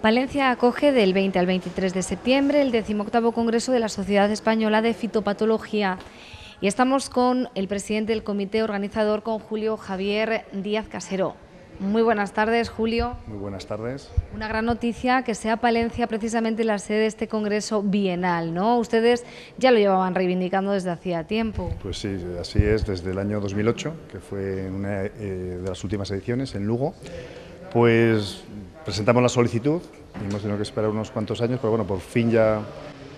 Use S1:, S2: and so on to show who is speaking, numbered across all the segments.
S1: Palencia acoge del 20 al 23 de septiembre el 18º Congreso de la Sociedad Española de Fitopatología y estamos con el presidente del comité organizador, con Julio Javier Díaz Casero. Muy buenas tardes, Julio.
S2: Muy buenas tardes.
S1: Una gran noticia que sea Palencia precisamente la sede de este congreso bienal, ¿no? Ustedes ya lo llevaban reivindicando desde hacía tiempo.
S2: Pues sí, así es, desde el año 2008, que fue una de las últimas ediciones en Lugo, pues presentamos la solicitud y hemos tenido que esperar unos cuantos años, pero bueno, por fin ya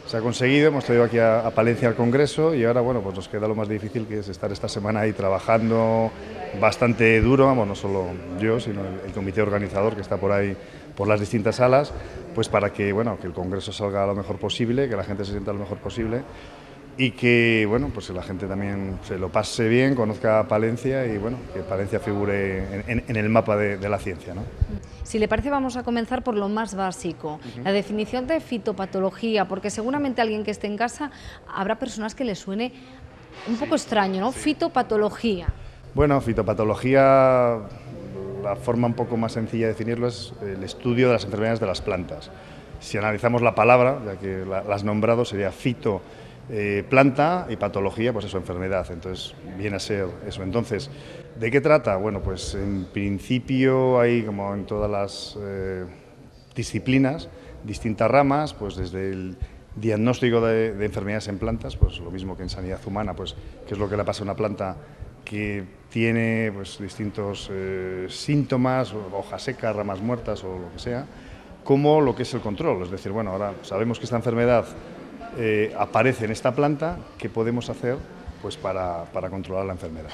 S2: se ha conseguido. Hemos traído aquí a Palencia al congreso y ahora, bueno, pues nos queda lo más difícil, que es estar esta semana ahí trabajando bastante duro, vamos, no solo yo, sino el comité organizador que está por ahí, por las distintas salas, pues para que, bueno, que el congreso salga lo mejor posible, que la gente se sienta lo mejor posible y que, bueno, pues la gente también se lo pase bien, conozca Palencia y, bueno, que Palencia figure en el mapa de la ciencia, ¿no?
S1: Si le parece, vamos a comenzar por lo más básico, la definición de fitopatología, porque seguramente alguien que esté en casa habrá personas que le suene un poco extraño, ¿no? Fitopatología.
S2: Bueno, fitopatología, la forma un poco más sencilla de definirlo es el estudio de las enfermedades de las plantas. Si analizamos la palabra, ya que la has nombrado, sería fito, planta, y patología, pues eso, enfermedad. Entonces viene a ser eso. Entonces, ¿de qué trata? Bueno, pues en principio hay, como en todas las disciplinas, distintas ramas, pues desde el diagnóstico de enfermedades en plantas, pues lo mismo que en sanidad humana, pues qué es lo que le pasa a una planta que tiene pues distintos síntomas, hojas secas, ramas muertas o lo que sea, como lo que es el control. Es decir, bueno, ahora sabemos que esta enfermedad aparece en esta planta, ¿qué podemos hacer pues para controlar la enfermedad?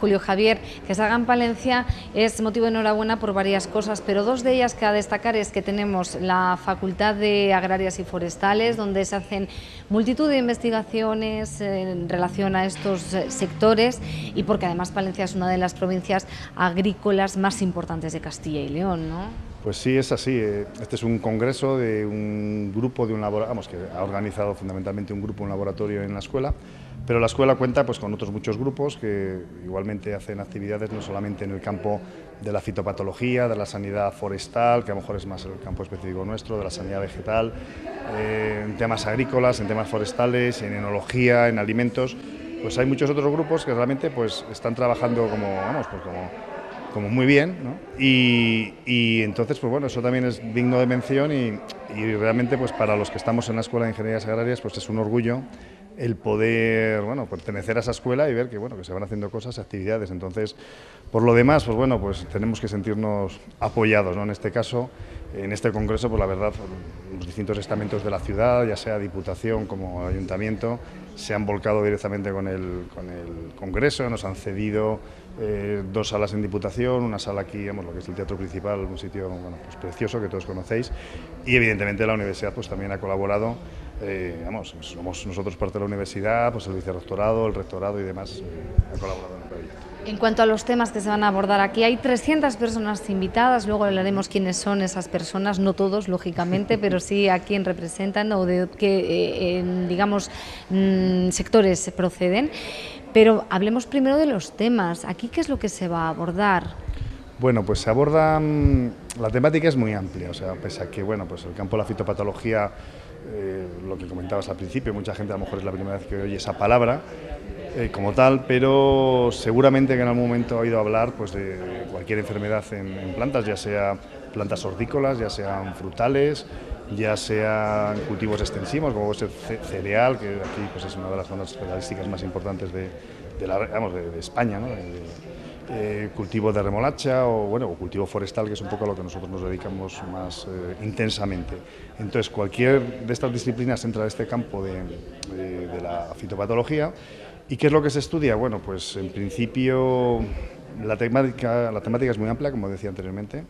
S1: Julio Javier, que salga en Palencia es motivo de enhorabuena por varias cosas, pero dos de ellas que a destacar es que tenemos la Facultad de Agrarias y Forestales, donde se hacen multitud de investigaciones en relación a estos sectores, y porque además Palencia es una de las provincias agrícolas más importantes de Castilla y León, ¿no?
S2: Pues sí, es así. Este es un congreso de un grupo, de un laboratorio, que ha organizado fundamentalmente un grupo, un laboratorio en la escuela, pero la escuela cuenta pues con otros muchos grupos que igualmente hacen actividades no solamente en el campo de la fitopatología, de la sanidad forestal, que a lo mejor es más el campo específico nuestro, de la sanidad vegetal, en temas agrícolas, en temas forestales, en enología, en alimentos. Pues hay muchos otros grupos que realmente pues están trabajando como muy bien, ¿no? Y entonces, pues bueno, eso también es digno de mención y realmente pues para los que estamos en la Escuela de Ingenierías Agrarias pues es un orgullo el poder, bueno, pertenecer a esa escuela y ver que, bueno, que se van haciendo cosas, actividades. Entonces, por lo demás, pues bueno, pues tenemos que sentirnos apoyados, ¿no? En este caso, en este congreso, pues la verdad, los distintos estamentos de la ciudad, ya sea Diputación como Ayuntamiento, se han volcado directamente con el congreso, nos han cedido dos salas en Diputación, una sala aquí, lo que es el teatro principal, un sitio, bueno, pues precioso que todos conocéis, y evidentemente la universidad pues también ha colaborado. Somos nosotros parte de la universidad, pues el vicerrectorado, el rectorado y demás han colaborado en el proyecto.
S1: En cuanto a los temas que se van a abordar aquí, hay 300 personas invitadas, luego hablaremos quiénes son esas personas, no todos, lógicamente, pero sí a quién representan o de qué, digamos, sectores proceden. Pero hablemos primero de los temas. Aquí, ¿qué es lo que se va a abordar?
S2: Bueno, pues se aborda, la temática es muy amplia, o sea, pese a que, bueno, pues el campo de la fitopatología, lo que comentabas al principio, mucha gente a lo mejor es la primera vez que oye esa palabra como tal, pero seguramente que en algún momento ha oído hablar pues de cualquier enfermedad en plantas, ya sea plantas hortícolas, ya sean frutales, ya sean cultivos extensivos, como puede ser cereal, que aquí pues es una de las zonas estadísticas más importantes de España, ¿no? Cultivo de remolacha o cultivo forestal, que es un poco a lo que nosotros nos dedicamos más intensamente. Entonces, cualquier de estas disciplinas entra en este campo de la fitopatología. ¿Y qué es lo que se estudia? Bueno, pues en principio la temática es muy amplia, como decía anteriormente,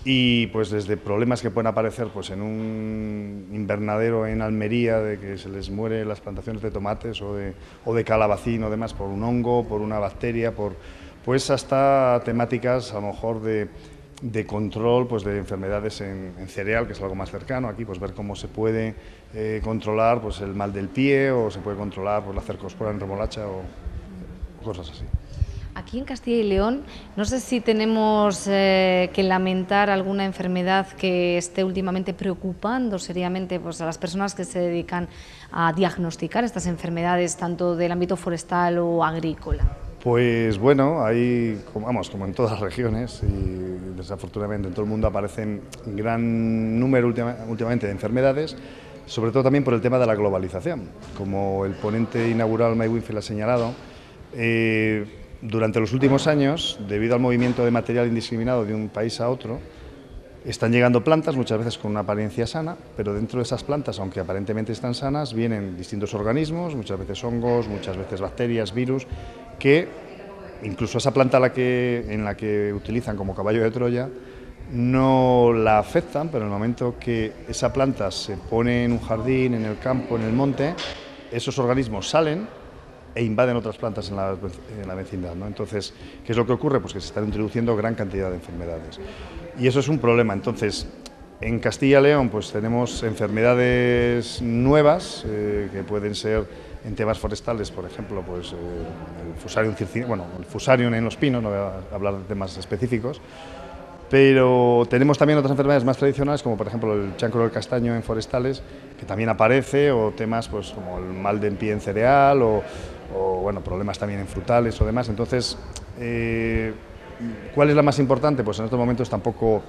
S2: y pues desde problemas que pueden aparecer pues en un invernadero en Almería, de que se les mueren las plantaciones de tomates o de calabacín o demás por un hongo, por una bacteria, pues hasta temáticas a lo mejor de control pues de enfermedades en cereal, que es algo más cercano aquí, pues ver cómo se puede controlar pues el mal del pie, o se puede controlar pues la cercospora en remolacha o cosas así.
S1: Aquí en Castilla y León, no sé si tenemos que lamentar alguna enfermedad que esté últimamente preocupando seriamente pues, a las personas que se dedican a diagnosticar estas enfermedades, tanto del ámbito forestal o agrícola.
S2: Pues bueno, hay, vamos, como en todas las regiones y desafortunadamente en todo el mundo aparecen gran número últimamente de enfermedades, sobre todo también por el tema de la globalización. Como el ponente inaugural Mike Winfield ha señalado, durante los últimos años, debido al movimiento de material indiscriminado de un país a otro, están llegando plantas, muchas veces con una apariencia sana, pero dentro de esas plantas, aunque aparentemente están sanas, vienen distintos organismos, muchas veces hongos, muchas veces bacterias, virus, que incluso esa planta en la que utilizan como caballo de Troya, no la afectan, pero en el momento que esa planta se pone en un jardín, en el campo, en el monte, esos organismos salen e invaden otras plantas en la vecindad, ¿no? Entonces, ¿qué es lo que ocurre? Pues que se están introduciendo gran cantidad de enfermedades. Y eso es un problema. Entonces, en Castilla y León pues tenemos enfermedades nuevas que pueden ser en temas forestales, por ejemplo, pues el fusarium en los pinos, no voy a hablar de temas específicos, pero tenemos también otras enfermedades más tradicionales, como por ejemplo el chancro del castaño en forestales, que también aparece, o temas pues como el mal de pie en cereal, o bueno, problemas también en frutales o demás. Entonces, ¿cuál es la más importante? Pues en estos momentos tampoco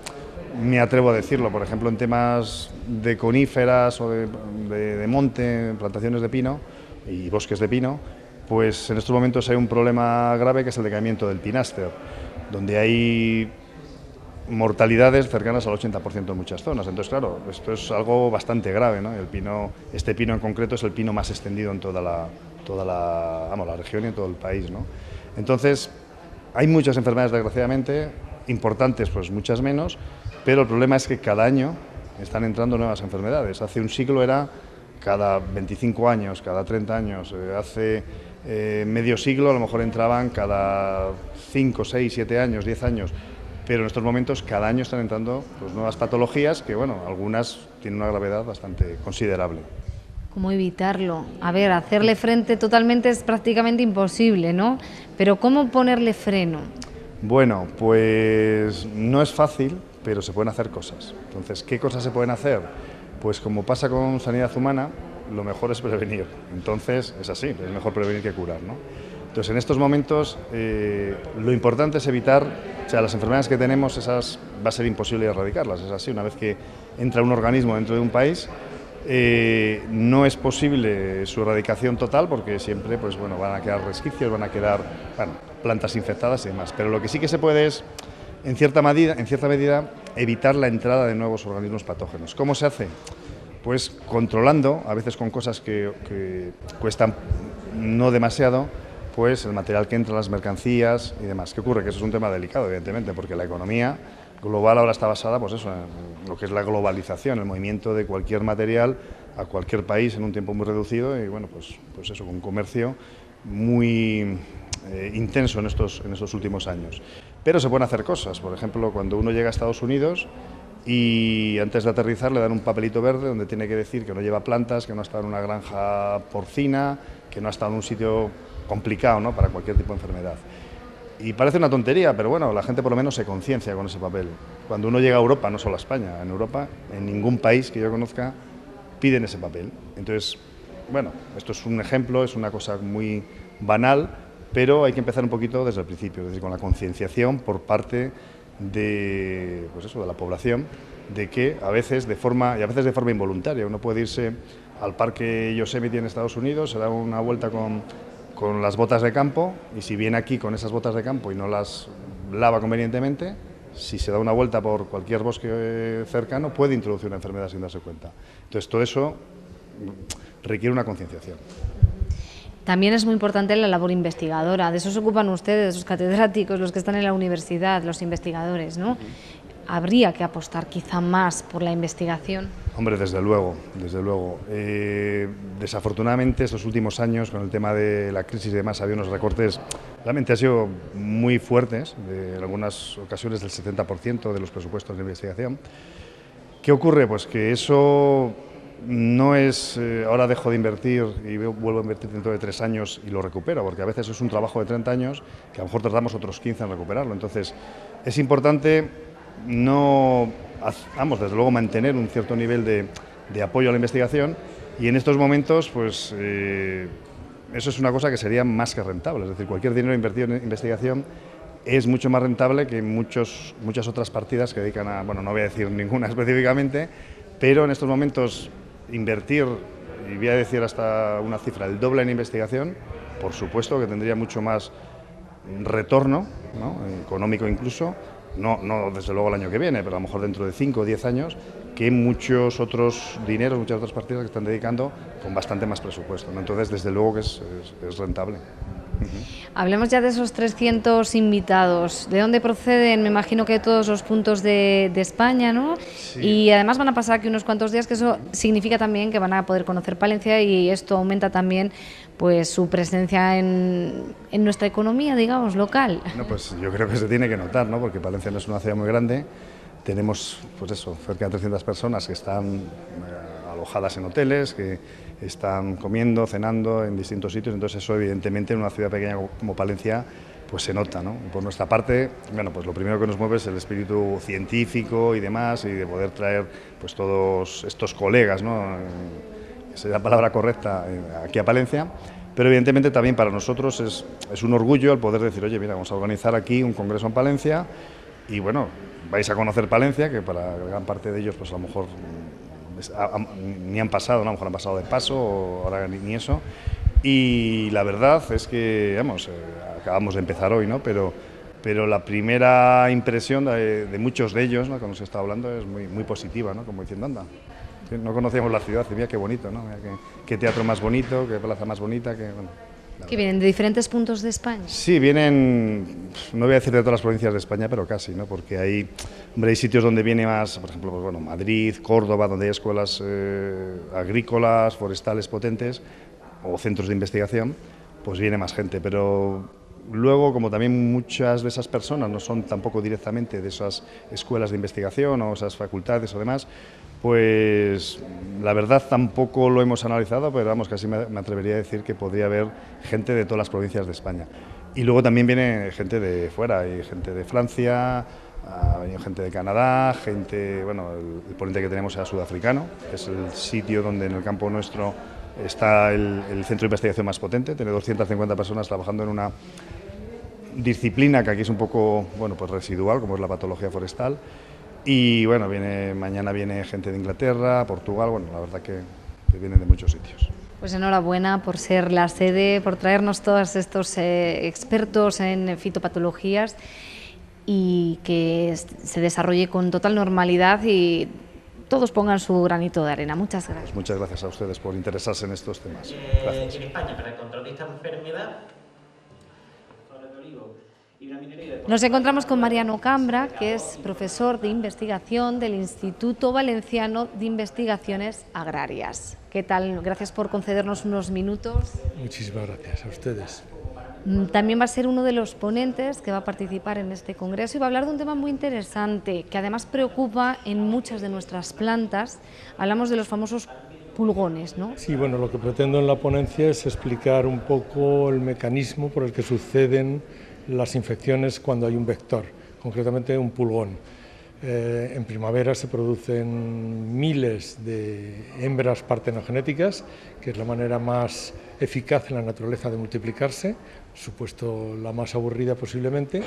S2: me atrevo a decirlo. Por ejemplo, en temas de coníferas o de monte, plantaciones de pino y bosques de pino, pues en estos momentos hay un problema grave que es el decaimiento del pináster, donde hay mortalidades cercanas al 80% en muchas zonas. Entonces, claro, esto es algo bastante grave, ¿no? Este pino en concreto es el pino más extendido en toda la región y en todo el país, ¿no? Entonces, hay muchas enfermedades, desgraciadamente, importantes, pues muchas menos, pero el problema es que cada año están entrando nuevas enfermedades. Hace un siglo era cada 25 años, cada 30 años, hace medio siglo a lo mejor entraban cada 5, 6, 7 años, 10 años, pero en estos momentos cada año están entrando pues, nuevas patologías que, bueno, algunas tienen una gravedad bastante considerable.
S1: ¿Cómo evitarlo? A ver, hacerle frente totalmente es prácticamente imposible, ¿no? Pero ¿cómo ponerle freno?
S2: Bueno, pues no es fácil, pero se pueden hacer cosas. Entonces, ¿qué cosas se pueden hacer? Pues como pasa con sanidad humana, lo mejor es prevenir. Entonces, es así, es mejor prevenir que curar, ¿no? Entonces, en estos momentos, lo importante es evitar, o sea, las enfermedades que tenemos, esas va a ser imposible erradicarlas, es así. Una vez que entra un organismo dentro de un país, no es posible su erradicación total porque siempre pues, bueno, van a quedar resquicios, van a quedar plantas infectadas y demás. Pero lo que sí que se puede es, en cierta medida, evitar la entrada de nuevos organismos patógenos. ¿Cómo se hace? Pues controlando, a veces con cosas que cuestan no demasiado, pues el material que entra, las mercancías y demás. ¿Qué ocurre? Que eso es un tema delicado, evidentemente, porque la economía global ahora está basada pues eso, en lo que es la globalización, el movimiento de cualquier material a cualquier país en un tiempo muy reducido y bueno, pues eso, con un comercio muy intenso en estos últimos años. Pero se pueden hacer cosas, por ejemplo, cuando uno llega a Estados Unidos y antes de aterrizar le dan un papelito verde donde tiene que decir que no lleva plantas, que no ha estado en una granja porcina, que no ha estado en un sitio complicado, ¿no?, para cualquier tipo de enfermedad. Y parece una tontería, pero bueno, la gente por lo menos se conciencia con ese papel. Cuando uno llega a Europa, no solo a España, en Europa, en ningún país que yo conozca, piden ese papel. Entonces, bueno, esto es un ejemplo, es una cosa muy banal, pero hay que empezar un poquito desde el principio, es decir, con la concienciación por parte de, pues eso, de la población, de que a veces de forma involuntaria, uno puede irse al parque Yosemite en Estados Unidos, se da una vuelta con las botas de campo y si viene aquí con esas botas de campo y no las lava convenientemente, si se da una vuelta por cualquier bosque cercano puede introducir una enfermedad sin darse cuenta. Entonces todo eso requiere una concienciación.
S1: También es muy importante la labor investigadora, de eso se ocupan ustedes, los catedráticos, los que están en la universidad, los investigadores, ¿no? ¿Habría que apostar quizá más por la investigación?
S2: Hombre, desde luego, desde luego. Desafortunadamente, estos últimos años, con el tema de la crisis y demás, había unos recortes, realmente han sido muy fuertes, en algunas ocasiones del 70% de los presupuestos de investigación. ¿Qué ocurre? Pues que eso no es ahora dejo de invertir y vuelvo a invertir dentro de 3 años y lo recupero, porque a veces es un trabajo de 30 años que a lo mejor tardamos otros 15 en recuperarlo. Entonces, es importante desde luego mantener un cierto nivel de apoyo a la investigación, y en estos momentos, pues eso es una cosa que sería más que rentable. Es decir, cualquier dinero invertido en investigación es mucho más rentable que muchas otras partidas que dedican a, bueno, no voy a decir ninguna específicamente, pero en estos momentos invertir, y voy a decir hasta una cifra, el doble en investigación, por supuesto que tendría mucho más retorno, ¿no?, económico incluso, no desde luego el año que viene, pero a lo mejor dentro de 5 o 10 años, que muchos otros dineros, muchas otras partidas que están dedicando con bastante más presupuesto, ¿no? Entonces, desde luego que es rentable.
S1: Hablemos ya de esos 300 invitados. ¿De dónde proceden? Me imagino que de todos los puntos de España, ¿no?
S2: Sí.
S1: Y además van a pasar aquí unos cuantos días, que eso significa también que van a poder conocer Palencia, y esto aumenta también pues su presencia en nuestra economía, digamos, local.
S2: No, pues yo creo que se tiene que notar, ¿no? Porque Palencia no es una ciudad muy grande. Tenemos, pues eso, cerca de 300 personas que están alojadas en hoteles, que están comiendo, cenando en distintos sitios. Entonces eso, evidentemente, en una ciudad pequeña como Palencia, pues se nota, ¿no? Por nuestra parte, bueno, pues lo primero que nos mueve es el espíritu científico y demás, y de poder traer pues todos estos colegas, ¿no?, esa es la palabra correcta, aquí a Palencia. Pero evidentemente también para nosotros es un orgullo el poder decir, oye, mira, vamos a organizar aquí un congreso en Palencia, y bueno, vais a conocer Palencia, que para gran parte de ellos pues a lo mejor ni han pasado, ¿no? A lo mejor han pasado de paso, o ahora ni eso. Y la verdad es que, vamos, acabamos de empezar hoy, ¿no? Pero la primera impresión de muchos de ellos, ¿no?, con los que he estado hablando, es muy positiva, ¿no? Como diciendo, anda, no conocíamos la ciudad, y mira qué bonito, ¿no? Mira qué teatro más bonito, qué plaza más bonita,
S1: ¿Que vienen de diferentes puntos de España?
S2: Sí, vienen, no voy a decir de todas las provincias de España, pero casi, ¿no? Porque hay sitios donde viene más, por ejemplo, pues bueno, Madrid, Córdoba, donde hay escuelas agrícolas, forestales potentes, o centros de investigación, pues viene más gente. Pero luego, como también muchas de esas personas no son tampoco directamente de esas escuelas de investigación o esas facultades o demás, pues la verdad tampoco lo hemos analizado, pero vamos, casi me atrevería a decir que podría haber gente de todas las provincias de España. Y luego también viene gente de fuera, hay gente de Francia, ha venido gente de Canadá, gente, bueno, el ponente que tenemos es sudafricano, que es el sitio donde en el campo nuestro está el centro de investigación más potente, tiene 250 personas trabajando en una disciplina que aquí es un poco, bueno, pues residual, como es la patología forestal. Y bueno, mañana viene gente de Inglaterra, Portugal, bueno, la verdad que vienen de muchos sitios.
S1: Pues enhorabuena por ser la sede, por traernos todos estos expertos en fitopatologías, y que se desarrolle con total normalidad y todos pongan su granito de arena. Muchas gracias.
S2: Pues muchas gracias a ustedes por interesarse en estos temas. Gracias.
S3: En España, para el control de esta enfermedad,
S1: nos encontramos con Mariano Cambra, que es profesor de investigación del Instituto Valenciano de Investigaciones Agrarias. ¿Qué tal? Gracias por concedernos unos minutos.
S4: Muchísimas gracias a ustedes.
S1: También va a ser uno de los ponentes que va a participar en este congreso y va a hablar de un tema muy interesante, que además preocupa en muchas de nuestras plantas. Hablamos de los famosos pulgones, ¿no?
S4: Sí, bueno, lo que pretendo en la ponencia es explicar un poco el mecanismo por el que suceden las infecciones cuando hay un vector, concretamente un pulgón. En primavera se producen miles de hembras partenogenéticas, que es la manera más eficaz en la naturaleza de multiplicarse, supuesto la más aburrida posiblemente,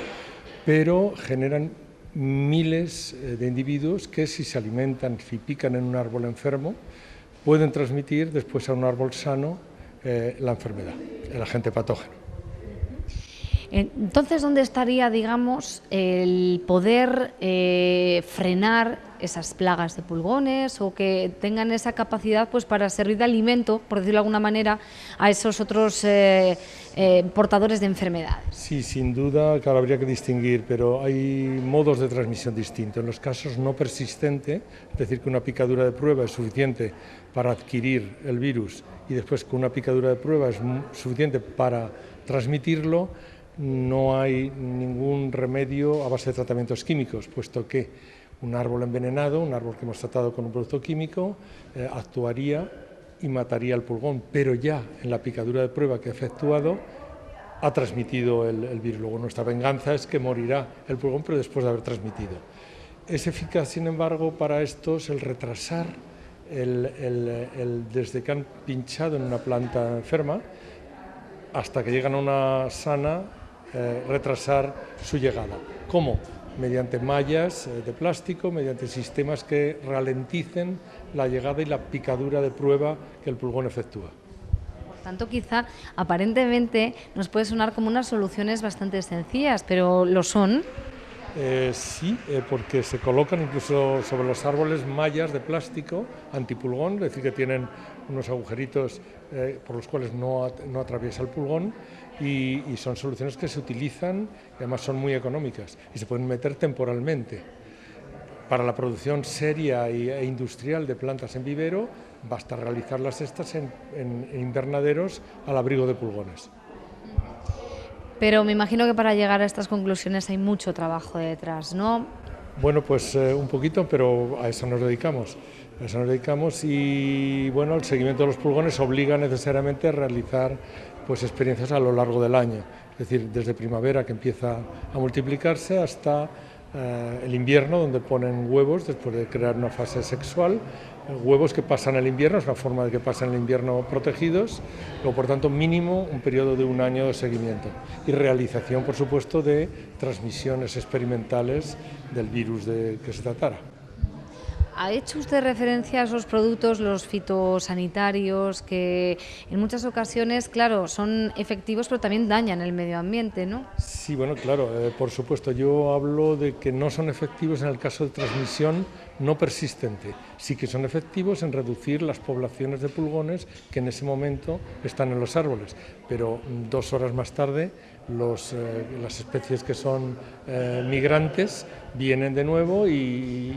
S4: pero generan miles de individuos que, si se alimentan, si pican en un árbol enfermo, pueden transmitir después a un árbol sano la enfermedad, el agente patógeno.
S1: Entonces, ¿dónde estaría, digamos, el poder frenar esas plagas de pulgones, o que tengan esa capacidad pues para servir de alimento, por decirlo de alguna manera, a esos otros portadores de enfermedades?
S4: Sí, sin duda, claro, habría que distinguir, pero hay modos de transmisión distintos. En los casos no persistentes, es decir, que una picadura de prueba es suficiente para adquirir el virus, y después que una picadura de prueba es suficiente para transmitirlo, no hay ningún remedio a base de tratamientos químicos, puesto que Un árbol envenenado, un árbol que hemos tratado con un producto químico, actuaría y mataría al pulgón, pero ya en la picadura de prueba que ha efectuado ha transmitido el virus. Luego nuestra venganza es que morirá el pulgón, pero después de haber transmitido. Es eficaz, sin embargo, para estos el retrasar desde que han pinchado en una planta enferma hasta que llegan a una sana, retrasar su llegada. ¿Cómo? Mediante mallas de plástico, mediante sistemas que ralenticen la llegada y la picadura de prueba que el pulgón efectúa.
S1: Por tanto, quizá aparentemente nos puede sonar como unas soluciones bastante sencillas, pero ¿lo son?
S4: Sí, porque se colocan incluso sobre los árboles mallas de plástico antipulgón, es decir, que tienen unos agujeritos por los cuales no atraviesa el pulgón, y son soluciones que se utilizan y además son muy económicas y se pueden meter temporalmente. Para la producción seria e industrial de plantas en vivero basta realizarlas estas en invernaderos al abrigo de pulgones.
S5: Pero me imagino que para llegar a estas conclusiones hay mucho trabajo detrás, ¿no?
S4: Bueno, pues un poquito, pero a eso nos dedicamos. A eso nos dedicamos y bueno, el seguimiento de los pulgones obliga necesariamente a realizar pues experiencias a lo largo del año. Es decir, desde primavera, que empieza a multiplicarse, hasta el invierno, donde ponen huevos después de crear una fase sexual. Huevos que pasan el invierno, es una forma de que pasen el invierno protegidos, luego por tanto mínimo un periodo de un año de seguimiento y realización, por supuesto, de transmisiones experimentales del virus que se tratara.
S1: ¿Ha hecho usted referencia a esos productos, los fitosanitarios, que en muchas ocasiones, claro, son efectivos pero también dañan el medio ambiente, ¿no?
S4: Sí, bueno, claro, por supuesto. Yo hablo de que no son efectivos en el caso de transmisión no persistente. Sí que son efectivos en reducir las poblaciones de pulgones que en ese momento están en los árboles, pero 2 horas más tarde las especies que son migrantes vienen de nuevo y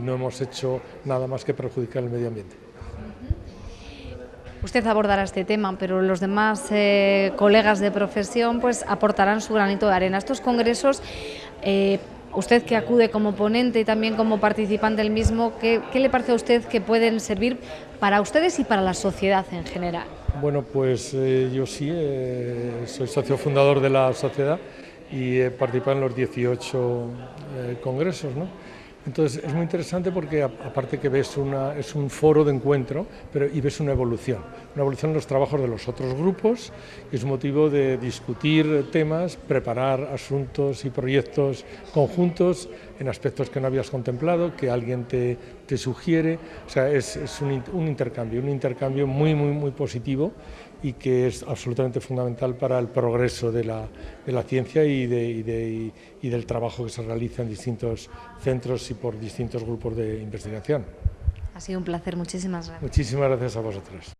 S4: no hemos hecho nada más que perjudicar el medio ambiente.
S1: Usted abordará este tema, pero los demás colegas de profesión pues aportarán su granito de arena. Estos congresos, usted que acude como ponente y también como participante del mismo, ¿qué le parece a usted que pueden servir para ustedes y para la sociedad en general?
S4: Bueno, pues yo sí, soy socio fundador de la sociedad y he participado en los 18 congresos, ¿no? Entonces es muy interesante porque aparte que ves es un foro de encuentro, y ves una evolución en los trabajos de los otros grupos, y es un motivo de discutir temas, preparar asuntos y proyectos conjuntos en aspectos que no habías contemplado, que alguien te sugiere. O sea, es un intercambio muy positivo y que es absolutamente fundamental para el progreso de la ciencia y del trabajo que se realiza en distintos centros y por distintos grupos de investigación.
S1: Ha sido un placer, muchísimas gracias.
S4: Muchísimas gracias a vosotros.